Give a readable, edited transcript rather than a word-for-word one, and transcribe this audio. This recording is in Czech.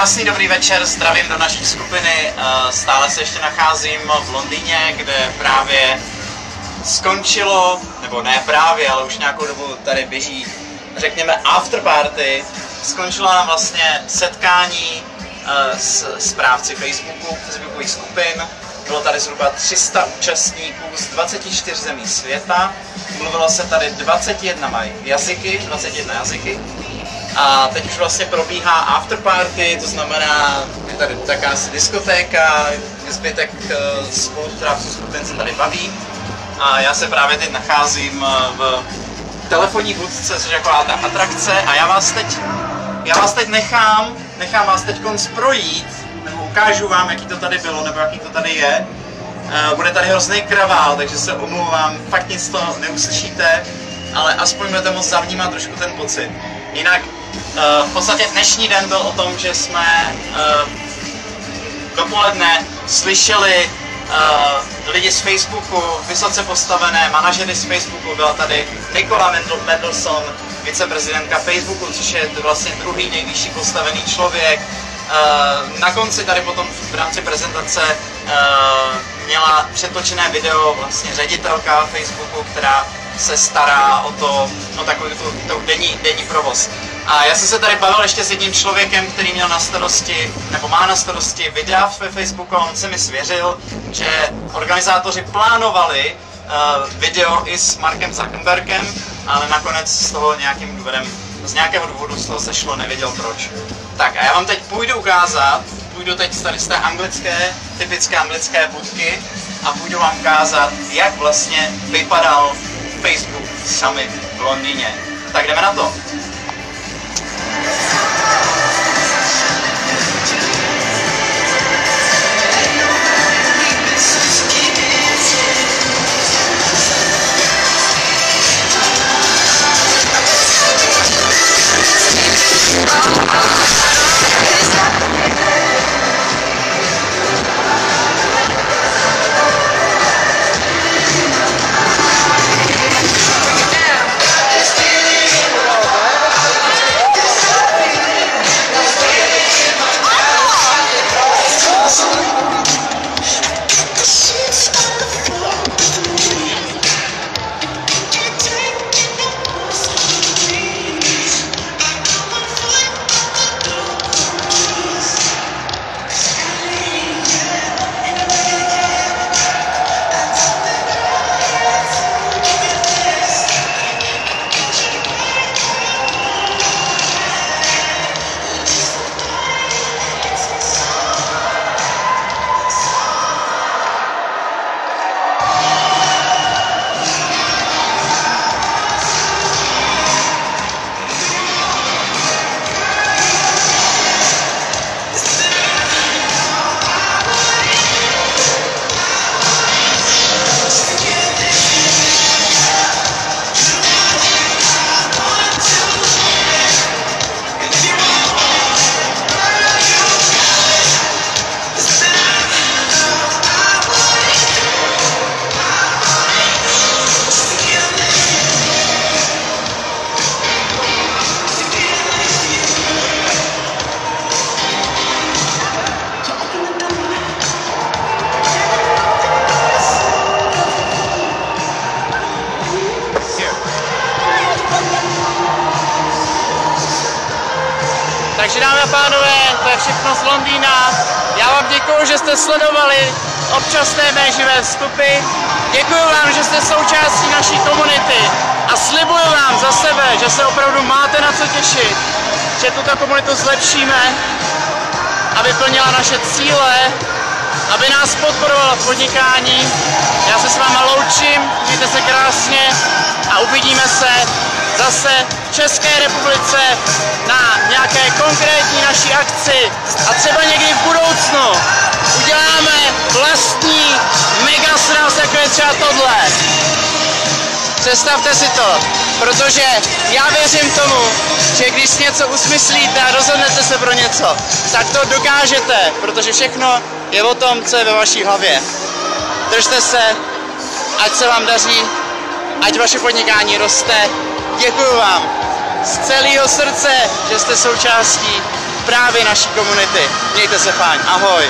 Krásný dobrý večer, zdravím do naší skupiny. Stále se ještě nacházím v Londýně, kde právě skončilo, nebo ne právě, ale už nějakou dobu tady běží, řekněme, afterparty. Skončilo nám vlastně setkání s správci Facebookových skupin. Bylo tady zhruba 300 účastníků z 24 zemí světa. Mluvilo se tady 21 jazyky. A teď už vlastně probíhá afterparty, to znamená, je tady taká diskotéka, zbytek spolupráců skupin se tady baví. A já se právě teď nacházím v telefonní budce, což je taková ta atrakce. A já vás teď nechám vás teď projít, nebo ukážu vám, jaký to tady bylo, nebo jaký to tady je. Bude tady hrozný kravál, takže se omlouvám, fakt nic to neuslyšíte, ale aspoň budete moct zavnímat trošku ten pocit. Jinak v podstatě dnešní den byl o tom, že jsme dopoledne slyšeli lidi z Facebooku, vysoce postavené manažery z Facebooku. Byla tady Nicola Mendelsohn, viceprezidentka Facebooku, což je vlastně druhý nejvyšší postavený člověk. Na konci tady potom v rámci prezentace měla přetočené video vlastně ředitelka Facebooku, která se stará o takový denní provoz. A já jsem se tady bavil ještě s jedním člověkem, který měl na starosti, nebo má na starosti videa ve Facebooku, a on se mi svěřil, že organizátoři plánovali video i s Markem Zuckerbergem, ale nakonec z nějakého důvodu z toho sešlo, nevěděl proč. Tak a já vám teď půjdu teď tady z té typické anglické budky a půjdu vám ukázat, jak vlastně vypadal Facebook Summit v Londýně. Tak jdeme na to. Takže dámy a pánové, to je všechno z Londýna. Já vám děkuju, že jste sledovali občasné mé živé vstupy. Děkuju vám, že jste součástí naší komunity a slibuju vám za sebe, že se opravdu máte na co těšit, že tuto komunitu zlepšíme, aby plnila naše cíle, aby nás podporovala v podnikání. Já se s váma loučím, mějte se krásně a uvidíme se zase v České republice na nějaké konkrétní naší akci a třeba někdy v budoucnu uděláme vlastní mega sraz, jako je třeba tohle. Představte si to, protože já věřím tomu, že když něco usmyslíte a rozhodnete se pro něco, tak to dokážete, protože všechno je o tom, co je ve vaší hlavě. Držte se, ať se vám daří, ať vaše podnikání roste. Děkuju vám. z celého srdce, že jste součástí právě naší komunity. Mějte se fajn, ahoj!